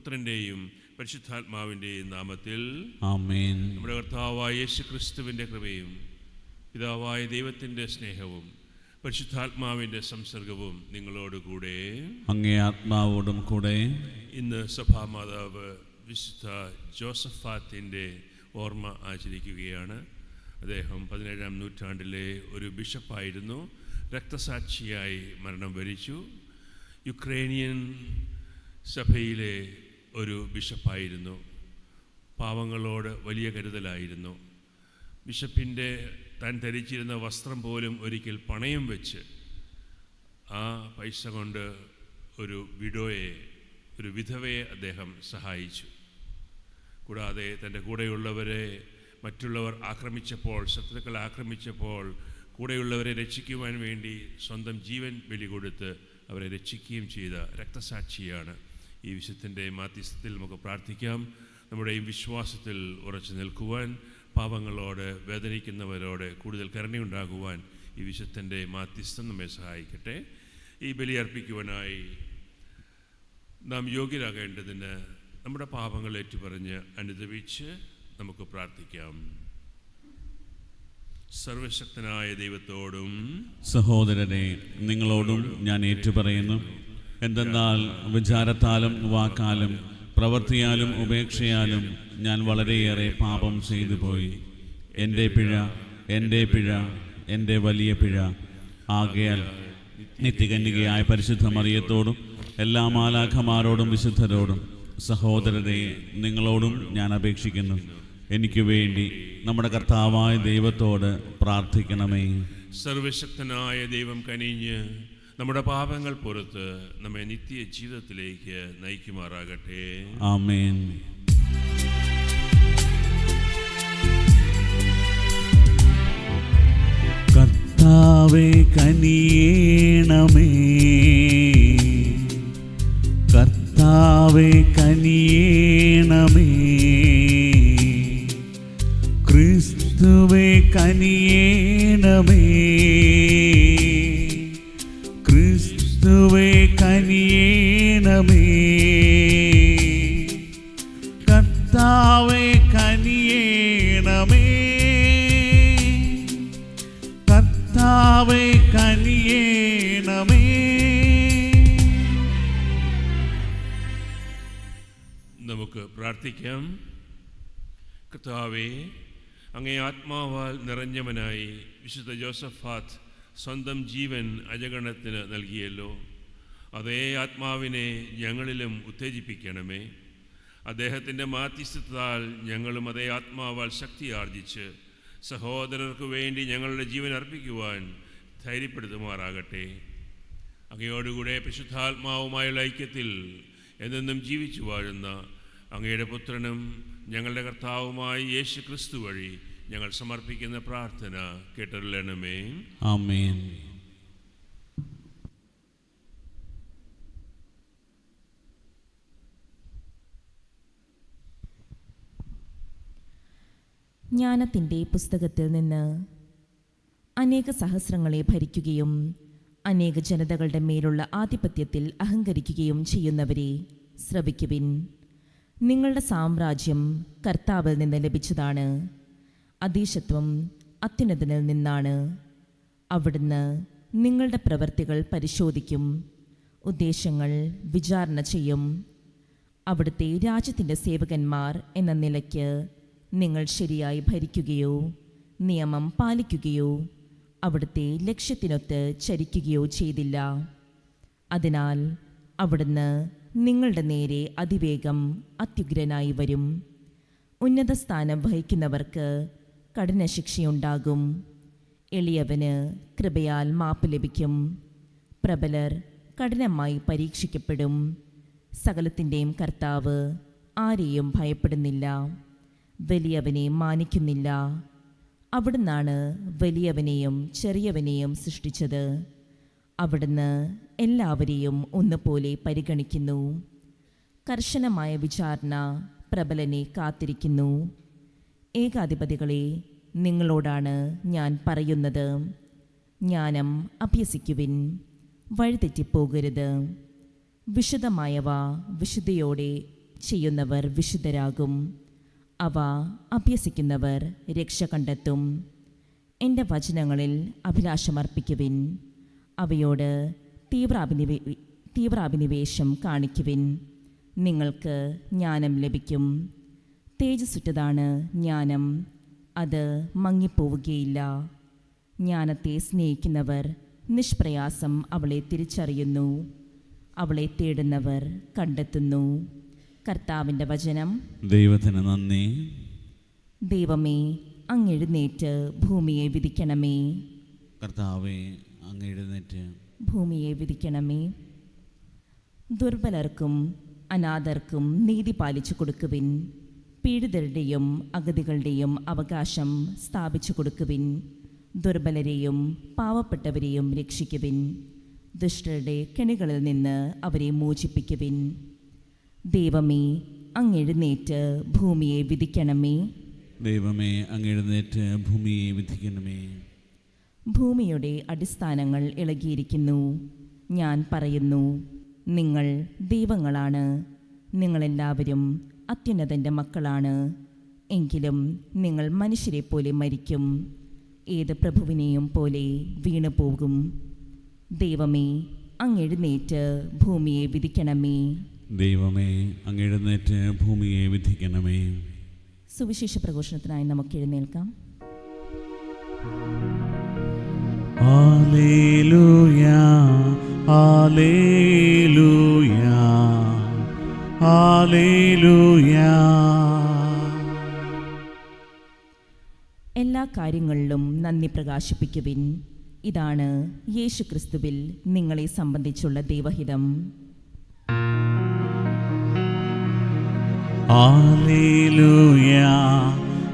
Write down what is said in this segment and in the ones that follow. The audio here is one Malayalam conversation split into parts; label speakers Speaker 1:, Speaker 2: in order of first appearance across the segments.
Speaker 1: പുത്രൻ്റെയും പരിശുദ്ധാത്മാവിൻ്റെയും നാമത്തിൽ
Speaker 2: ആമേൻ.
Speaker 1: നമ്മുടെ കർത്താവായ യേശുക്രിസ്തുവിൻ്റെ കൃപയും പിതാവായ ദൈവത്തിൻ്റെ സ്നേഹവും പരിശുദ്ധാത്മാവിൻ്റെ സംസർഗവും നിങ്ങളോടുകൂടെ
Speaker 2: അങ്ങേ ആത്മാവോടും കൂടെ.
Speaker 1: ഇന്ന് സഭാമാതാവ് വിശുദ്ധ ജോസഫാത്തിൻ്റെ ഓർമ്മ ആചരിക്കുകയാണ്. അദ്ദേഹം 17-ാം നൂറ്റാണ്ടിലെ ഒരു ബിഷപ്പായിരുന്നു. രക്തസാക്ഷിയായി മരണം വരിച്ചു. യുക്രൈനിയൻ സഭയിലെ ഒരു ബിഷപ്പായിരുന്നു. പാവങ്ങളോട് വലിയ കരുതലായിരുന്നു. ബിഷപ്പിൻ്റെ താൻ ധരിച്ചിരുന്ന വസ്ത്രം പോലും ഒരിക്കൽ പണയം വെച്ച് ആ പൈസ കൊണ്ട് ഒരു വിധവയെ അദ്ദേഹം സഹായിച്ചു. കൂടാതെ തൻ്റെ കൂടെയുള്ളവരെ മറ്റുള്ളവർ ആക്രമിച്ചപ്പോൾ, ശത്രുക്കൾ ആക്രമിച്ചപ്പോൾ കൂടെയുള്ളവരെ രക്ഷിക്കുവാൻ വേണ്ടി സ്വന്തം ജീവൻ ബലി കൊടുത്ത് അവരെ രക്ഷിക്കുകയും ചെയ്ത രക്തസാക്ഷിയാണ്. ഈ വിശുദ്ധൻ്റെ മാധ്യസ്ഥത്തിൽ നമുക്ക് പ്രാർത്ഥിക്കാം. നമ്മുടെ ഈ വിശ്വാസത്തിൽ ഉറച്ചു നിൽക്കുവാൻ, പാപങ്ങളോട് വേദനിക്കുന്നവരോട് കൂടുതൽ കരുണയുണ്ടാകുവാൻ ഈ വിശുദ്ധൻ്റെ മാധ്യസ്ഥം നമ്മെ സഹായിക്കട്ടെ. ഈ ബലിയർപ്പിക്കുവാനായി നാം യോഗ്യരാകേണ്ടതിന് നമ്മുടെ പാപങ്ങൾ ഏറ്റുപറഞ്ഞ് അനുദപിച്ച് നമുക്ക് പ്രാർത്ഥിക്കാം. സർവശക്തനായ ദൈവത്തോടും
Speaker 2: സഹോദരരെ, നിങ്ങളോടും ഞാൻ ഏറ്റുപറയുന്നു. എന്തെന്നാൽ വിചാരത്താലും വാക്കാലും പ്രവൃത്തിയാലും ഉപേക്ഷയാലും ഞാൻ വളരെയേറെ പാപം ചെയ്തു പോയി. എൻ്റെ പിഴ, എൻ്റെ വലിയ പിഴ. ആകയാൽ നിത്യകന്യകയായ പരിശുദ്ധ മറിയത്തോടും എല്ലാ മാലാഖമാരോടും വിശുദ്ധരോടും സഹോദരരെ, നിങ്ങളോടും ഞാൻ അപേക്ഷിക്കുന്നു, എനിക്ക് വേണ്ടി നമ്മുടെ കർത്താവായ ദൈവത്തോട് പ്രാർത്ഥിക്കണമേ.
Speaker 1: സർവശക്തനായ ദൈവം കനിഞ്ഞ് നമ്മുടെ പാപങ്ങൾ പുറത്ത് നമ്മെ നിത്യ ജീവിതത്തിലേക്ക് നയിക്കുമാറാകട്ടെ.
Speaker 2: ആമേൻ. കർത്താവേ കനിയേണമേ, കർത്താവേ കനിയേണമേ, ക്രിസ്തുവേ കനിയേണമേ, ക്രിസ്തുവേ കനിയേണമേ, കർത്താവേ കനിയേണമേ, കർത്താവേ കനിയേണമേ.
Speaker 1: നമുക്ക് പ്രാർത്ഥിക്കാം. കർത്താവേ, അങ്ങേ ആത്മാവാൽ നിറഞ്ഞവനായി വിശുദ്ധ ജോസഫാത്ത് സ്വന്തം ജീവൻ അജഗണത്തിന് നൽകിയല്ലോ. അതേ ആത്മാവിനെ ഞങ്ങളിലും ഉത്തേജിപ്പിക്കണമേ. അദ്ദേഹത്തിൻ്റെ മാധ്യസ്ഥത്താൽ ഞങ്ങളും അതേ ആത്മാവാൽ ശക്തി ആർജിച്ച് സഹോദരർക്ക് വേണ്ടി ഞങ്ങളുടെ ജീവൻ അർപ്പിക്കുവാൻ ധൈര്യപ്പെടുത്തുമാറാകട്ടെ. അങ്ങയോടുകൂടെ പരിശുദ്ധാത്മാവുമായുള്ള ഐക്യത്തിൽ എന്നെന്നും ജീവിച്ചു വാഴുന്ന അങ്ങയുടെ പുത്രനും ഞങ്ങളുടെ കർത്താവുമായ യേശു ക്രിസ്തു വഴി ഞങ്ങൾ സമർപ്പിക്കുന്ന പ്രാർത്ഥന കേട്ടരുളണമേ.
Speaker 2: ആമേൻ.
Speaker 3: ജ്ഞാനത്തിൻ്റെ പുസ്തകത്തിൽ നിന്ന് അനേക സഹസ്രങ്ങളെ ഭരിക്കുകയും അനേക ജനതകളുടെ മേലുള്ള ആധിപത്യത്തിൽ അഹങ്കരിക്കുകയും ചെയ്യുന്നവരെ ശ്രവിക്കുവിൻ. നിങ്ങളുടെ സാമ്രാജ്യം കർത്താവിൽ നിന്ന് ലഭിച്ചതാണ്. അധീശത്വം അത്യുന്നതനിൽ നിന്നാണ്. അവിടുന്ന് നിങ്ങളുടെ പ്രവൃത്തികൾ പരിശോധിക്കും, ഉദ്ദേശങ്ങൾ വിചാരണ ചെയ്യും. അവിടുത്തെ രാജ്യത്തിൻ്റെ സേവകന്മാർ എന്ന നിലയ്ക്ക് നിങ്ങൾ ശരിയായി ഭരിക്കുകയോ നിയമം പാലിക്കുകയോ അവിടുത്തെ ലക്ഷ്യത്തിനൊത്ത് ചരിക്കുകയോ ചെയ്തില്ല. അതിനാൽ അവിടുന്ന് നിങ്ങളുടെ നേരെ അതിവേഗം അത്യുഗ്രനായി വരും. ഉന്നത സ്ഥാനം വഹിക്കുന്നവർക്ക് കഠിന ശിക്ഷയുണ്ടാകും. എളിയവന് കൃപയാൽ മാപ്പ് ലഭിക്കും. പ്രബലർ കഠിനമായി പരീക്ഷിക്കപ്പെടും. സകലത്തിൻ്റെയും കർത്താവ് ആരെയും ഭയപ്പെടുന്നില്ല, വലിയവനെ മാനിക്കുന്നില്ല. അവിടുന്നാണ് വലിയവനെയും ചെറിയവനെയും സൃഷ്ടിച്ചത്. അവിടുന്ന് എല്ലാവരെയും ഒന്നുപോലെ പരിഗണിക്കുന്നു. കർശനമായ വിചാരണ പ്രബലനെ കാത്തിരിക്കുന്നു. ഏകാധിപതികളെ, നിങ്ങളോടാണ് ഞാൻ പറയുന്നത്, ജ്ഞാനം അഭ്യസിക്കുവിൻ, വഴിതെറ്റിപ്പോകരുത്. വിശുദ്ധമായവ വിശുദ്ധിയോടെ ചെയ്യുന്നവർ വിശുദ്ധരാകും. അവ അഭ്യസിക്കുന്നവർ രക്ഷ കണ്ടെത്തും. എൻ്റെ വചനങ്ങളിൽ അഭിലാഷമർപ്പിക്കുവിൻ. അവയോട് തീവ്രാഭിനിവേശം കാണിക്കുവിൻ. നിങ്ങൾക്ക് ജ്ഞാനം ലഭിക്കും. തേജസ്സുറ്റതാണ് ജ്ഞാനം, അത് മങ്ങിപ്പോവുകയില്ല. ജ്ഞാനത്തെ സ്നേഹിക്കുന്നവർ നിഷ്പ്രയാസം അവളെ തിരിച്ചറിയുന്നു. അവളെ തേടുന്നവർ കണ്ടെത്തുന്നു. കർത്താവിൻ്റെ വചനം.
Speaker 2: ദൈവത്തിന് നന്ദി.
Speaker 3: ദൈവമേ, അങ്ങെഴുന്നേറ്റ് ഭൂമിയെ വിധിക്കണമേ.
Speaker 2: കർത്താവേ, അങ്ങ് എഴുന്നേറ്റ്
Speaker 3: ഭൂമിയെ വിധിക്കണമേ. ദുർബലർക്കും അനാഥർക്കും നീതി പാലിച്ചു കൊടുക്കുവിൻ. പീഡിതരുടെയും അഗതികളുടെയും അവകാശം സ്ഥാപിച്ചു കൊടുക്കുവിൻ. ദുർബലരെയും പാവപ്പെട്ടവരെയും രക്ഷിക്കുവിൻ. ദുഷ്ടരുടെ കെണികളിൽ നിന്ന് അവരെ മോചിപ്പിക്കുവിൻ. ദൈവമേ, അങ്ങെഴുന്നേറ്റ് ഭൂമിയെ വിധിക്കണമേ.
Speaker 2: ദൈവമേ, അങ്ങ് എഴുന്നേറ്റ് ഭൂമിയെ വിധിക്കണമേ.
Speaker 3: ഭൂമിയുടെ അടിസ്ഥാനങ്ങൾ ഇളകിയിരിക്കുന്നു. ഞാൻ പറയുന്നു, നിങ്ങൾ ദൈവങ്ങളാണ്. നിങ്ങളെല്ലാവരും അത്യുന്നതൻ്റെ മക്കളാണ്. എങ്കിലും നിങ്ങൾ മനുഷ്യരെ പോലെ മരിക്കും. ഏത് പ്രഭുവിനെയും പോലെ വീണു പോകും. ദൈവമേ, അങ്ങെഴുന്നേറ്റ് ഭൂമിയെ വിധിക്കണമേ.
Speaker 2: ദൈവമേ, അങ്ങ് എഴുന്നേറ്റ് ഭൂമിയെ വിധിക്കണമേ.
Speaker 3: സുവിശേഷ പ്രഘോഷണത്തിനായി നമുക്ക് എഴുന്നേൽക്കാം.
Speaker 2: ഹല്ലേലൂയാ, ഹല്ലേലൂയാ, ഹല്ലേലൂയാ.
Speaker 3: എല്ലാ കാര്യങ്ങളിലും നന്ദി പ്രകാശിപ്പിക്കുവിൻ. ഇതാണ് യേശുക്രിസ്തുവിൽ നിങ്ങളെ സംബന്ധിച്ചുള്ള ദൈവഹിതം.
Speaker 2: ഹല്ലേലൂയാ,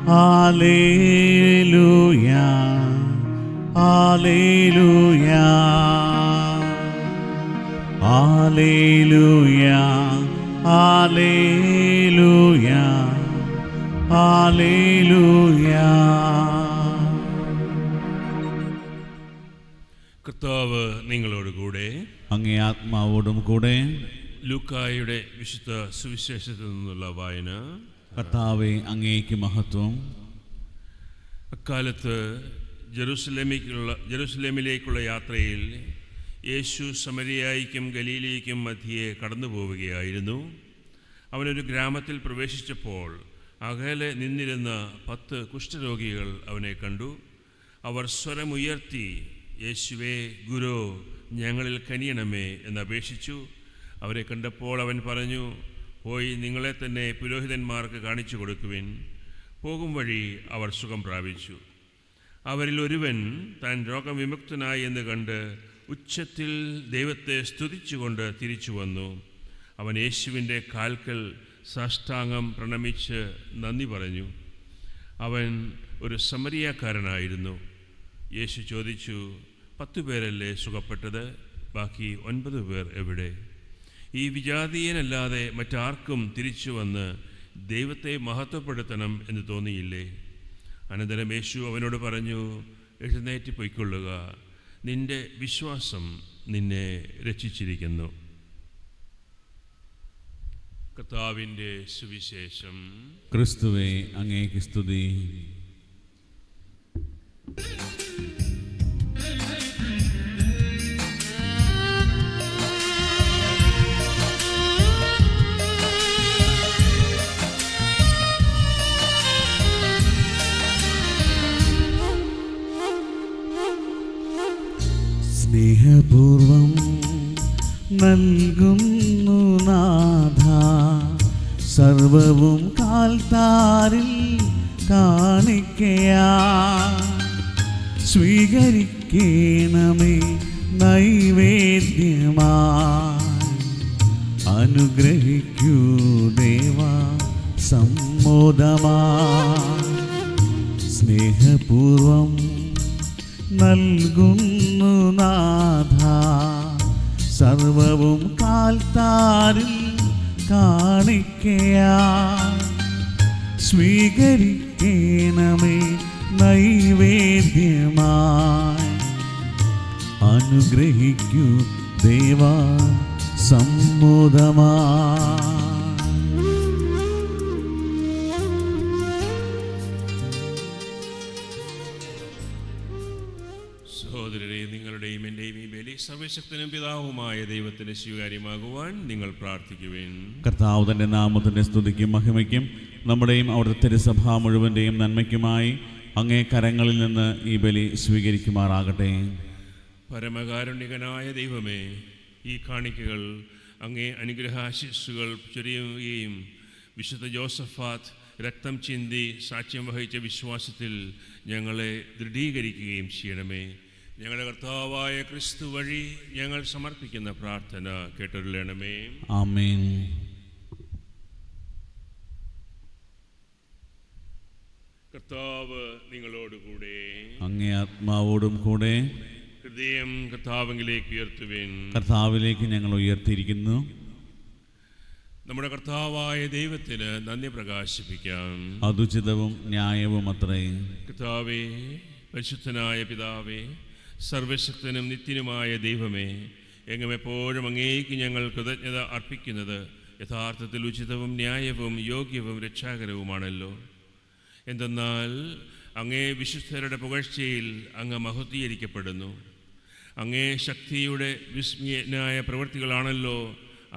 Speaker 2: ഹല്ലേലൂയാ, ഹല്ലേലൂയാ, ഹല്ലേലൂയാ, ഹല്ലേലൂയാ, ഹല്ലേലൂയാ.
Speaker 1: കർത്താവ് നിങ്ങളോടുകൂടെ.
Speaker 2: അങ്ങേ ആത്മാവോടും കൂടെ.
Speaker 1: ലൂക്കായുടെ വിശുദ്ധ സുവിശേഷത്തിൽ നിന്നുള്ള വായന.
Speaker 2: കർത്താവേ, അങ്ങേക്ക് മഹത്വം.
Speaker 1: അക്കാലത്ത് ജെറുസലേമിലേക്കുള്ള യാത്രയിൽ യേശു സമരിയായിക്കും ഗലീലയ്ക്കും മധ്യേ കടന്നു പോവുകയായിരുന്നു. അവനൊരു ഗ്രാമത്തിൽ പ്രവേശിച്ചപ്പോൾ അകലെ നിന്നിരുന്ന 10 കുഷ്ഠരോഗികൾ അവനെ കണ്ടു. അവർ സ്വരമുയർത്തി, യേശുവേ, ഗുരു, ഞങ്ങളിൽ കനിയണമേ എന്നപേക്ഷിച്ചു. അവരെ കണ്ടപ്പോൾ അവൻ പറഞ്ഞു, പോയി നിങ്ങളെ തന്നെ പുരോഹിതന്മാർക്ക് കാണിച്ചു കൊടുക്കുവിൻ. പോകും വഴി അവർ സുഖം പ്രാപിച്ചു. അവരിൽ ഒരുവൻ താൻ രോഗവിമുക്തനായി എന്ന് കണ്ട് ഉച്ചത്തിൽ ദൈവത്തെ സ്തുതിച്ചുകൊണ്ട് തിരിച്ചു വന്നു. അവൻ യേശുവിൻ്റെ കാൽക്കൽ സാഷ്ടാംഗം പ്രണമിച്ച് നന്ദി പറഞ്ഞു. അവൻ ഒരു സമരിയാക്കാരനായിരുന്നു. യേശു ചോദിച്ചു, 10 പേരല്ലേ സുഖപ്പെട്ടത്? ബാക്കി 9 പേർ എവിടെ? ഈ വിജാതീയനല്ലാതെ മറ്റാർക്കും തിരിച്ചു വന്ന് ദൈവത്തെ മഹത്വപ്പെടുത്തണം എന്ന് തോന്നിയില്ലേ? അനന്തരം യേശു അവനോട് പറഞ്ഞു, എഴുന്നേറ്റ് പൊയ്ക്കൊള്ളുക, നിന്റെ വിശ്വാസം നിന്നെ രക്ഷിച്ചിരിക്കുന്നു. കർത്താവിൻ്റെ സുവിശേഷം.
Speaker 2: ക്രിസ്തുവേ, അങ്ങേക്ക് സ്തുതി. സ്നേഹപൂർവം നൽകുന്നു നാഥ, സർവവും കാൽത്താരിൽ കാണിക്കയാ. സ്വീകരിക്കണമേ നൈവേദ്യമാ, അനുഗ്രഹിക്കൂ ദേവാ സമ്മോദമാ. സ്നേഹപൂർവം നൽകുന്നു നാഥ, സർവവും കാൽത്താരിൽ കാണിക്കയാ. സ്വീകരിക്കണമേ നൈവേദ്യമായി, അനുഗ്രഹിക്കൂ ദേവാ സമ്മോദമായി.
Speaker 1: സർവശക്തനും പിതാവുമായ ദൈവത്തിന് സ്വീകാര്യമാകുവാൻ നിങ്ങൾ പ്രാർത്ഥിക്കുവിൻ.
Speaker 2: കർത്താവ് തൻ്റെ നാമത്തിൻ്റെ സ്തുതിക്കും മഹിമയ്ക്കും നമ്മുടെയും അവിടുത്തെ തിരുസഭ മുഴുവൻ്റെയും നന്മയ്ക്കുമായി അങ്ങേ കരങ്ങളിൽ നിന്ന് ഈ ബലി സ്വീകരിക്കുമാറാകട്ടെ.
Speaker 1: പരമകാരുണികനായ ദൈവമേ, ഈ കാണിക്കകൾ അങ്ങേ അനുഗ്രഹാശിസ്സുകൾ ചൊരിയുകയും വിശുദ്ധ ജോസഫാത്ത് രക്തം ചിന്തി സാക്ഷ്യം വഹിച്ച വിശ്വാസത്തിൽ ഞങ്ങളെ ദൃഢീകരിക്കുകയും ചെയ്യണമേ. ഞങ്ങളുടെ കർത്താവായ ക്രിസ്തു വഴി ഞങ്ങൾ സമർപ്പിക്കുന്ന പ്രാർത്ഥന കേട്ടരുളണമേ.
Speaker 2: ആമേൻ.
Speaker 1: കർത്താവ് നിങ്ങളോടുകൂടെ,
Speaker 2: അങ്ങേ ആത്മാവോടും കൂടെ.
Speaker 1: ഹൃദയം കർത്താവിലേക്ക് ഉയർത്തുവിൻ.
Speaker 2: കർത്താവിലേക്ക് ഞങ്ങൾ ഉയർത്തിയിരിക്കുന്നു.
Speaker 1: നമ്മുടെ കർത്താവായ ദൈവത്തിന് നന്ദി പ്രകാശിപ്പിക്കാം.
Speaker 2: അതുചിതവും ന്യായവും അത്രേ.
Speaker 1: കർത്താവേ, പരിശുദ്ധനായ പിതാവേ, സർവശക്തനും നിത്യനുമായ ദൈവമേ, എങ്ങും എപ്പോഴും അങ്ങേക്ക് ഞങ്ങൾ കൃതജ്ഞത അർപ്പിക്കുന്നത് യഥാർത്ഥത്തിൽ ഉചിതവും ന്യായവും യോഗ്യവും രക്ഷാകരവുമാണല്ലോ. എന്തെന്നാൽ അങ്ങേ വിശുദ്ധരുടെ പുകഴ്ചയിൽ അങ്ങ് മഹത്വീകരിക്കപ്പെടുന്നു. അങ്ങേ ശക്തിയുടെ വിസ്മയനായ പ്രവൃത്തികളാണല്ലോ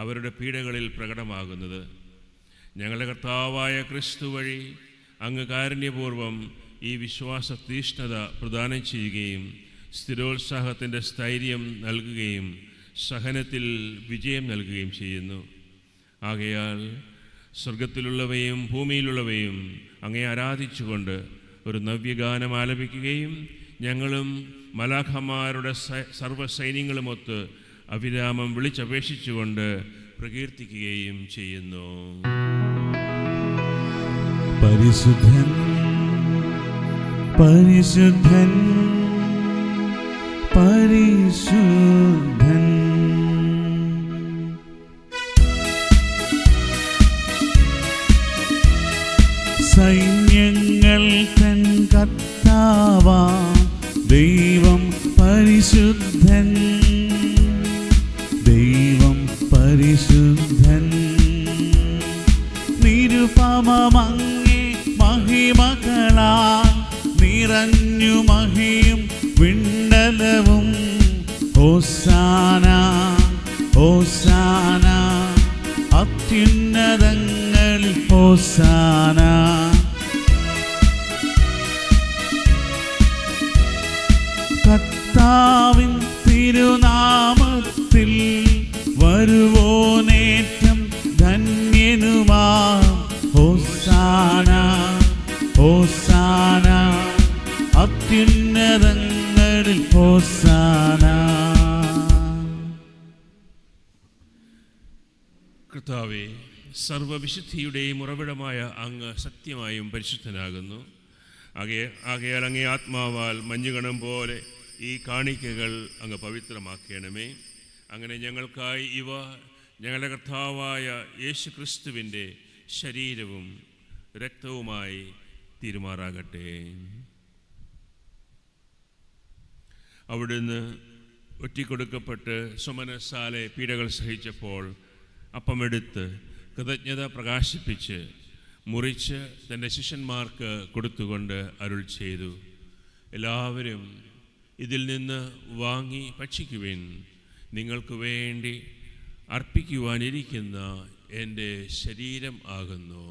Speaker 1: അവരുടെ പീഡകളിൽ പ്രകടമാകുന്നത്. ഞങ്ങളുടെ കർത്താവായ ക്രിസ്തു വഴി അങ്ങ് കാരുണ്യപൂർവം ഈ വിശ്വാസ തീഷ്ണത പ്രദാനം ചെയ്യുകയും സ്ഥിരോത്സാഹത്തിൻ്റെ സ്ഥൈര്യം നൽകുകയും സഹനത്തിൽ വിജയം നൽകുകയും ചെയ്യുന്നു. ആകയാൽ സ്വർഗത്തിലുള്ളവയും ഭൂമിയിലുള്ളവയും അങ്ങേ ആരാധിച്ചുകൊണ്ട് ഒരു നവ്യഗാനം ആലപിക്കുകയും ഞങ്ങളും മലാഖമാരുടെ സർവ്വസൈന്യങ്ങളുമൊത്ത് അവിരാമം വിളിച്ചപേക്ഷിച്ചുകൊണ്ട് പ്രകീർത്തിക്കുകയും ചെയ്യുന്നു.
Speaker 2: പരിശുദ്ധൻ പരിശുദ്ധൻ പരിശുദ്ധൻ, സൈന്യങ്ങൾ തൻ കർത്താവാം ദൈവം പരിശുദ്ധൻ, ദൈവം പരിശുദ്ധൻ. നിരുപമമങ്ങേ മഹിമകളാൽ നിറഞ്ഞു മഹിയും വിണ്ടലവും. ഹോസാന ഹോസാന അത്യുന്നതങ്ങളിൽ ഹോസാന. കർത്താവിൻ തിരുനാമത്തിൽ വരുവോനേറ്റം ധന്യനുമാം. ഹോസാന ഹോസാന അത്യുന്നതങ്ങളിൽ ഹോസാന.
Speaker 1: കർത്താവേ, സർവവിശുദ്ധിയുടെയും ഉറവിടമായ അങ്ങ് സത്യമായും പരിശുദ്ധനാകുന്നു. ആകയാൽ അങ്ങേ ആത്മാവാൽ മഞ്ഞുകണം പോലെ ഈ കാണിക്കകൾ അങ്ങ് പവിത്രമാക്കണമേ. അങ്ങനെ ഞങ്ങൾക്കായി ഇവ ഞങ്ങളുടെ കർത്താവായ യേശു ക്രിസ്തുവിൻ്റെ ശരീരവും രക്തവുമായി തീരുമാറാകട്ടെ. അവിടുന്ന് ഒറ്റിക്കൊടുക്കപ്പെട്ട് സുമനസ്സാലെ പീഡകൾ സഹിച്ചപ്പോൾ അപ്പമെടുത്ത് കൃതജ്ഞത പ്രകാശിപ്പിച്ച് മുറിച്ച് തൻ്റെ ശിഷ്യന്മാർക്ക് കൊടുത്തുകൊണ്ട് അരുൾ ചെയ്തു, എല്ലാവരും ഇതിൽ നിന്ന് വാങ്ങി ഭക്ഷിക്കുവിൻ. നിങ്ങൾക്ക് വേണ്ടി അർപ്പിക്കുവാനിരിക്കുന്ന എൻ്റെ ശരീരം ആകുന്നു.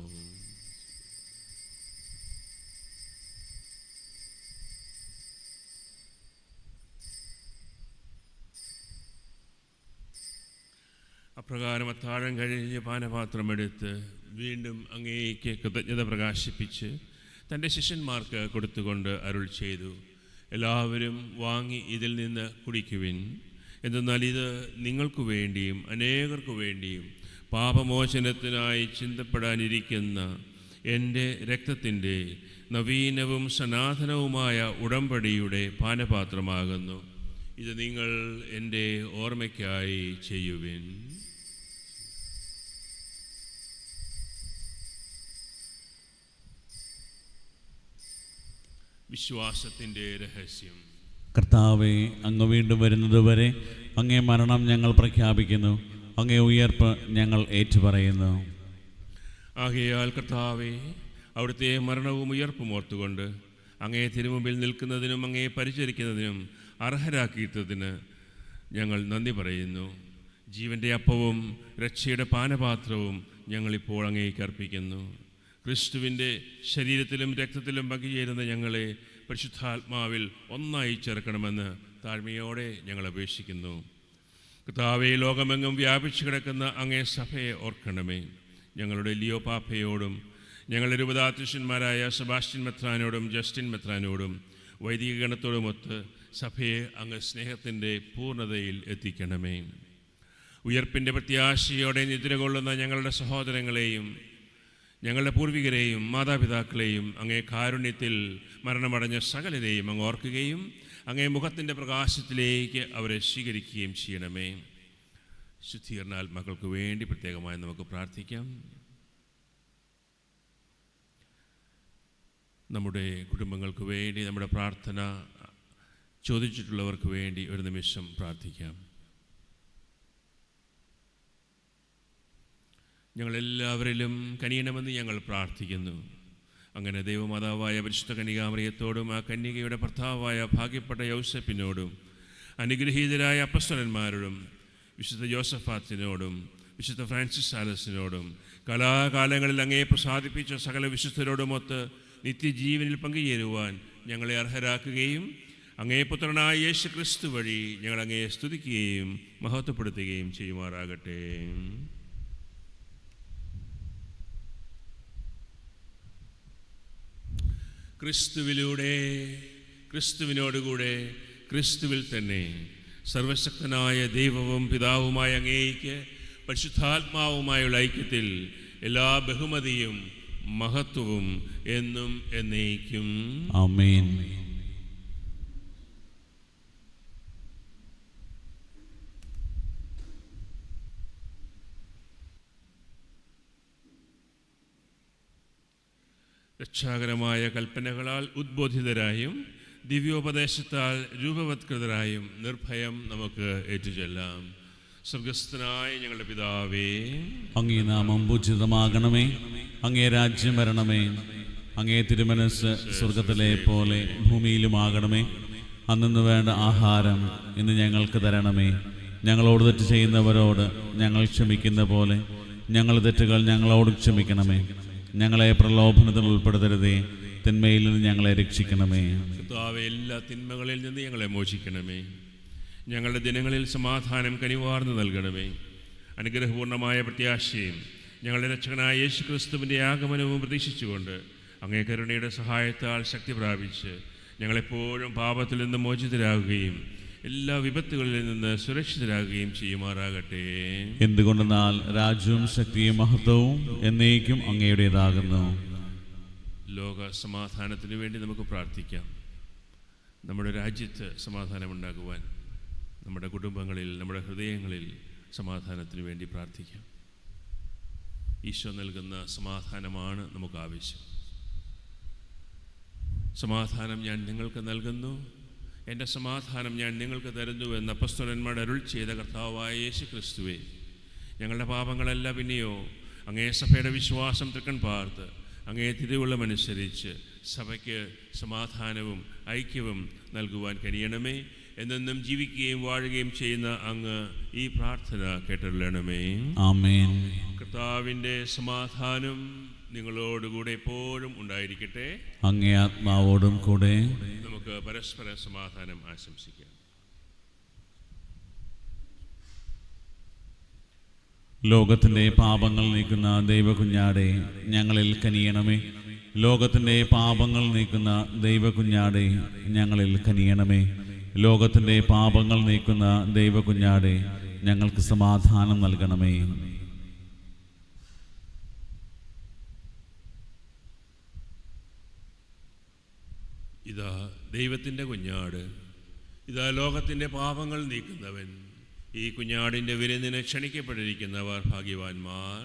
Speaker 1: അപ്രകാരം അത്താഴം കഴിഞ്ഞ് പാനപാത്രമെടുത്ത് വീണ്ടും അങ്ങേക്ക് കൃതജ്ഞത പ്രകാശിപ്പിച്ച് തൻ്റെ ശിഷ്യന്മാർക്ക് കൊടുത്തുകൊണ്ട് അരുൾ ചെയ്തു, എല്ലാവരും വാങ്ങി ഇതിൽ നിന്ന് കുടിക്കുവിൻ. എന്തെന്നാൽ ഇത് നിങ്ങൾക്ക് വേണ്ടിയും അനേകർക്കു വേണ്ടിയും പാപമോചനത്തിനായി ചിന്തപ്പെടാനിരിക്കുന്ന എൻ്റെ രക്തത്തിൻ്റെ നവീനവും സനാതനവുമായ ഉടമ്പടിയുടെ പാനപാത്രമാകുന്നു. ഇത് നിങ്ങൾ എൻ്റെ ഓർമ്മയ്ക്കായി ചെയ്യുവിൻ. വിശ്വാസത്തിൻ്റെ രഹസ്യം.
Speaker 2: കർത്താവേ, അങ്ങ് വീണ്ടും വരുന്നതുവരെ അങ്ങേ മരണം ഞങ്ങൾ പ്രഖ്യാപിക്കുന്നു, അങ്ങേ ഉയർപ്പ് ഞങ്ങൾ ഏറ്റുപറയുന്നു.
Speaker 1: ആകയാൽ കർത്താവേ, അവിടുത്തെ മരണവും ഉയർപ്പും ഓർത്തുകൊണ്ട് അങ്ങേ തിരുമുമ്പിൽ നിൽക്കുന്നതിനും അങ്ങേ പരിചരിക്കുന്നതിനും അർഹരാക്കിയിട്ടതിന് ഞങ്ങൾ നന്ദി പറയുന്നു. ജീവൻ്റെ അപ്പവും രക്ഷയുടെ പാനപാത്രവും ഞങ്ങളിപ്പോൾ അങ്ങേക്ക് അർപ്പിക്കുന്നു. ക്രിസ്തുവിൻ്റെ ശരീരത്തിലും രക്തത്തിലും പങ്കുചേരുന്ന ഞങ്ങളെ പരിശുദ്ധാത്മാവിൽ ഒന്നായി ചേർക്കണമെന്ന് താഴ്മയോടെ ഞങ്ങൾ അപേക്ഷിക്കുന്നു. കർത്താവേ, ലോകമെങ്ങും വ്യാപിച്ചു കിടക്കുന്ന അങ്ങേ സഭയെ ഓർക്കണമേ. ഞങ്ങളുടെ ലിയോ പാപ്പയോടും ഞങ്ങളുടെ രൂപതാധ്യക്ഷന്മാരായ സെബാസ്റ്റ്യൻ മെത്രാനോടും ജസ്റ്റിൻ മെത്രാനോടും വൈദിക ഗണത്തോടുമൊത്ത് സഭയെ അങ്ങ് സ്നേഹത്തിൻ്റെ പൂർണ്ണതയിൽ എത്തിക്കണമേ. ഉയർപ്പിൻ്റെ പ്രത്യാശയോടെ നിദ്ര കൊള്ളുന്ന ഞങ്ങളുടെ സഹോദരങ്ങളെയും ഞങ്ങളുടെ പൂർവികരെയും മാതാപിതാക്കളെയും അങ്ങേ കാരുണ്യത്തിൽ മരണമടഞ്ഞ സകലരെയും അങ്ങ് ഓർക്കുകയും അങ്ങേ മുഖത്തിൻ്റെ പ്രകാശത്തിലേക്ക് അവരെ സ്വീകരിക്കുകയും ചെയ്യണമേ. ശുദ്ധീകരണ ആത്മാക്കൾക്ക് വേണ്ടി പ്രത്യേകമായി നമുക്ക് പ്രാർത്ഥിക്കാം. നമ്മുടെ കുടുംബങ്ങൾക്ക് വേണ്ടി, നമ്മുടെ പ്രാർത്ഥന ചോദിച്ചിട്ടുള്ളവർക്ക് വേണ്ടി ഒരു നിമിഷം പ്രാർത്ഥിക്കാം. ഞങ്ങളെല്ലാവരിലും കനിയണമെന്ന് ഞങ്ങൾ പ്രാർത്ഥിക്കുന്നു. അങ്ങനെ ദൈവമാതാവായ പരിശുദ്ധ കന്യകാമറിയത്തോടും ആ കന്യകയുടെ ഭർത്താവായ ഭാഗ്യപ്പെട്ട യൗസേപ്പിനോടും അനുഗ്രഹീതരായ അപ്പസ്തലന്മാരോടും വിശുദ്ധ യോസഫാത്തിനോടും വിശുദ്ധ ഫ്രാൻസിസ് സാലസിനോടും കലാകാലങ്ങളിൽ അങ്ങയെ പ്രസാദിപ്പിച്ച സകല വിശുദ്ധരോടുമൊത്ത് നിത്യജീവനിൽ പങ്കുചേരുവാൻ ഞങ്ങളെ അർഹരാക്കുകയും അങ്ങേ പുത്രനായ യേശു ക്രിസ്തു വഴി ഞങ്ങൾ അങ്ങയെ സ്തുതിക്കുകയും മഹത്വപ്പെടുത്തുകയും ചെയ്യുമാറാകട്ടെ. ക്രിസ്തുവിലൂടെ, ക്രിസ്തുവിനോടുകൂടെ, ക്രിസ്തുവിൽ തന്നെ സർവശക്തനായ ദൈവവും പിതാവുമായ അങ്ങേയ്ക്ക് പരിശുദ്ധാത്മാവുമായുള്ള ഐക്യത്തിൽ എല്ലാ ബഹുമതിയും മഹത്വവും എന്നും എന്നേക്കും
Speaker 2: ആമേൻ.
Speaker 1: രക്ഷാകരമായ കൽപ്പനകളാൽ ഉദ്ബോധിതരായും ദിവ്യോപദേശത്താൽ രൂപവത്കൃതരായും നിർഭയം നമുക്ക് ഏറ്റുചൊല്ലാം. സ്വർഗസ്ഥനായ ഞങ്ങളുടെ പിതാവേ,
Speaker 2: അങ്ങേ നാമം പൂജിതമാകണമേ. അങ്ങേ രാജ്യം വരണമേ. അങ്ങേ തിരുമനസ് സ്വർഗത്തിലെ പോലെ ഭൂമിയിലുമാകണമേ. അന്നു വേണ്ട ആഹാരം ഇന്ന് ഞങ്ങൾക്ക് തരണമേ. ഞങ്ങളോട് തെറ്റ് ചെയ്യുന്നവരോട് ഞങ്ങൾ ക്ഷമിക്കുന്ന പോലെ ഞങ്ങളുടെ തെറ്റുകൾ ഞങ്ങളോട് ക്ഷമിക്കണമേ. ഞങ്ങളെ പ്രലോഭനത്തിൽ ഉൾപ്പെടുത്തരുതേ, തിന്മയിൽ നിന്ന് ഞങ്ങളെ രക്ഷിക്കണമേ.
Speaker 1: കർത്താവേ, എല്ലാ തിന്മകളിൽ നിന്ന് ഞങ്ങളെ മോചിക്കണമേ. ഞങ്ങളുടെ ദിനങ്ങളിൽ സമാധാനം കനിവാർന്ന് നൽകണമേ. അനുഗ്രഹപൂർണമായ പ്രത്യാശയും ഞങ്ങളുടെ രക്ഷകനായ യേശു ക്രിസ്തുവിൻ്റെ ആഗമനവും പ്രതീക്ഷിച്ചുകൊണ്ട് അങ്ങേ കരുണയുടെ സഹായത്താൽ ശക്തി പ്രാപിച്ച് ഞങ്ങളെപ്പോഴും പാപത്തിൽ നിന്ന് മോചിതരാകുകയും എല്ലാ വിപത്തുകളിൽ നിന്ന് സുരക്ഷിതരാകുകയും ചെയ്യുമാറാകട്ടെ.
Speaker 2: എന്തുകൊണ്ടെന്നാൽ രാജ്യവും ശക്തിയും മഹത്വവും എന്നേക്കും അങ്ങയുടേതാകുന്നു.
Speaker 1: ലോക സമാധാനത്തിന് വേണ്ടി നമുക്ക് പ്രാർത്ഥിക്കാം. നമ്മുടെ രാജ്യത്ത് സമാധാനമുണ്ടാകുവാൻ, നമ്മുടെ കുടുംബങ്ങളിൽ, നമ്മുടെ ഹൃദയങ്ങളിൽ സമാധാനത്തിന് വേണ്ടി പ്രാർത്ഥിക്കാം. ഈശോ നൽകുന്ന സമാധാനമാണ് നമുക്ക് ആവശ്യം. സമാധാനം ഞാൻ നിങ്ങൾക്ക് നൽകുന്നു, എൻ്റെ സമാധാനം ഞാൻ നിങ്ങൾക്ക് തരുന്നു എന്ന് അപ്പസ്തലന്മാർ അരുൾ ചെയ്ത കർത്താവായ യേശു ക്രിസ്തുവേ, ഞങ്ങളുടെ പാപങ്ങളല്ല പിന്നെയോ അങ്ങേ സഭയുടെ വിശ്വാസം തൃക്കൺ പാർത്ത് അങ്ങേ തിരുവുള്ളമനുസരിച്ച് സഭയ്ക്ക് സമാധാനവും ഐക്യവും നൽകുവാൻ കഴിയണമേ. എന്നെന്നും ജീവിക്കുകയും വാഴുകയും ചെയ്യുന്ന അങ്ങ് ഈ പ്രാർത്ഥന കേട്ടരുളണമേ.
Speaker 2: ആമേൻ.
Speaker 1: കർത്താവിൻ്റെ സമാധാനം നിങ്ങളോടുകൂടെ എപ്പോഴും ഉണ്ടായിരിക്കട്ടെ.
Speaker 2: അങ്ങേ ആത്മാവോടും കൂടെ.
Speaker 1: നമുക്ക് പരസ്പര സമാധാനം ആശംസിക്കാം.
Speaker 2: ലോകത്തിൻ്റെ പാപങ്ങൾ നീക്കുന്ന ദൈവകുഞ്ഞാടെ ഞങ്ങളിൽ കനിയണമേ. ലോകത്തിൻ്റെ പാപങ്ങൾ നീക്കുന്ന ദൈവകുഞ്ഞാടെ ഞങ്ങളിൽ കനിയണമേ. ലോകത്തിൻ്റെ പാപങ്ങൾ നീക്കുന്ന ദൈവകുഞ്ഞാടെ ഞങ്ങൾക്ക് സമാധാനം നൽകണമേ.
Speaker 1: ഇതാ ദൈവത്തിൻ്റെ കുഞ്ഞാട്, ഇതാ ലോകത്തിൻ്റെ പാപങ്ങൾ നീക്കുന്നവൻ. ഈ കുഞ്ഞാടിൻ്റെ വിരുന്നിന് ക്ഷണിക്കപ്പെട്ടിരിക്കുന്നവർ ഭാഗ്യവാന്മാർ.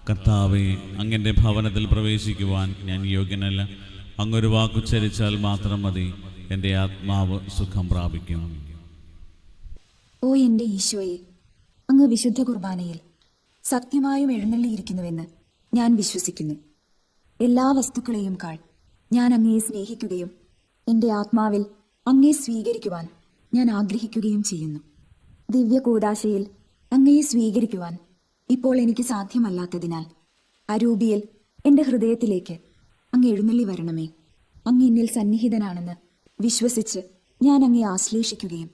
Speaker 2: കർത്താവേ, അങ്ങൻ്റെ ഭവനത്തിൽ പ്രവേശിക്കുവാൻ ഞാൻ യോഗ്യനല്ല. അങ്ങൊരു വാക്കുച്ചരിച്ചാൽ മാത്രം മതി, എൻ്റെ ആത്മാവ് സുഖം പ്രാപിക്കും.
Speaker 4: ഓ എൻ്റെ ഈശോയെ, അങ്ങ് വിശുദ്ധ കുർബാനയിൽ സത്യമായും എഴുന്നള്ളിയിരിക്കുന്നുവെന്ന് ഞാൻ വിശ്വസിക്കുന്നു. എല്ലാ വസ്തുക്കളെയും കാൾ ഞാൻ അങ്ങയെ സ്നേഹിക്കുകയും എൻ്റെ ആത്മാവിൽ അങ്ങയെ സ്വീകരിക്കുവാൻ ഞാൻ ആഗ്രഹിക്കുകയും ചെയ്യുന്നു. ദിവ്യ കൂദാശയിൽ അങ്ങയെ സ്വീകരിക്കുവാൻ ഇപ്പോൾ എനിക്ക് സാധ്യമല്ലാത്തതിനാൽ അരൂപിയിൽ എൻ്റെ ഹൃദയത്തിലേക്ക് അങ്ങ് എഴുന്നള്ളി വരണമേ. അങ്ങ് എന്നിൽ സന്നിഹിതനാണെന്ന് വിശ്വസിച്ച് ഞാൻ അങ്ങയെ ആശ്ലേഷിക്കുകയും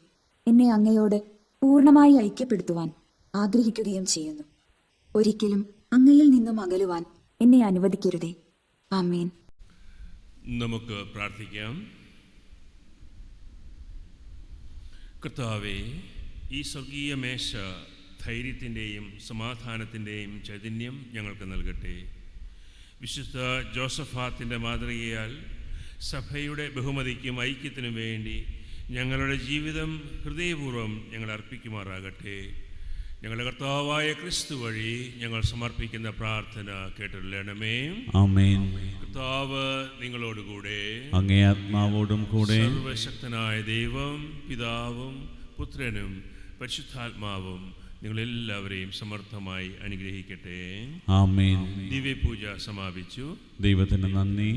Speaker 4: എന്നെ അങ്ങയോട് പൂർണ്ണമായി ഐക്യപ്പെടുത്തുവാൻ ആഗ്രഹിക്കുകയും ചെയ്യുന്നു. ഒരിക്കലും അങ്ങയിൽ നിന്നും അകലുവാൻ എന്നെ അനുവദിക്കരുതേ. ആമേൻ.
Speaker 1: നമുക്ക് പ്രാർത്ഥിക്കാം. കർത്താവേ, ഈ സ്വർഗീയ മേശ ധൈര്യത്തിൻ്റെയും സമാധാനത്തിൻ്റെയും ചൈതന്യം ഞങ്ങൾക്ക് നൽകട്ടെ. വിശുദ്ധ ജോസഫാത്തിൻ്റെ മാതൃകയാൽ സഭയുടെ ബഹുമതിക്കും ഐക്യത്തിനും വേണ്ടി ഞങ്ങളുടെ ജീവിതം ഹൃദയപൂർവ്വം ഞങ്ങൾ അർപ്പിക്കുമാറാകട്ടെ. ഞങ്ങളുടെ കർത്താവായ ക്രിസ്തു വഴി ഞങ്ങൾ സമർപ്പിക്കുന്ന പ്രാർത്ഥന കേട്ടുകൊള്ളണമേ.
Speaker 2: ആമേൻ.
Speaker 1: കർത്താവ് നിങ്ങളോടുകൂടെ,
Speaker 2: അങ്ങേ ആത്മാവോടും കൂടെ.
Speaker 1: സർവശക്തനായ ദൈവം പിതാവും പുത്രനും പരിശുദ്ധാത്മാവും നിങ്ങളെല്ലാവരെയും സമർത്ഥമായി അനുഗ്രഹിക്കട്ടെ.
Speaker 2: ആമേൻ.
Speaker 1: ദിവ്യപൂജ സമാപിച്ചു.
Speaker 2: ദൈവത്തിന് നന്ദി.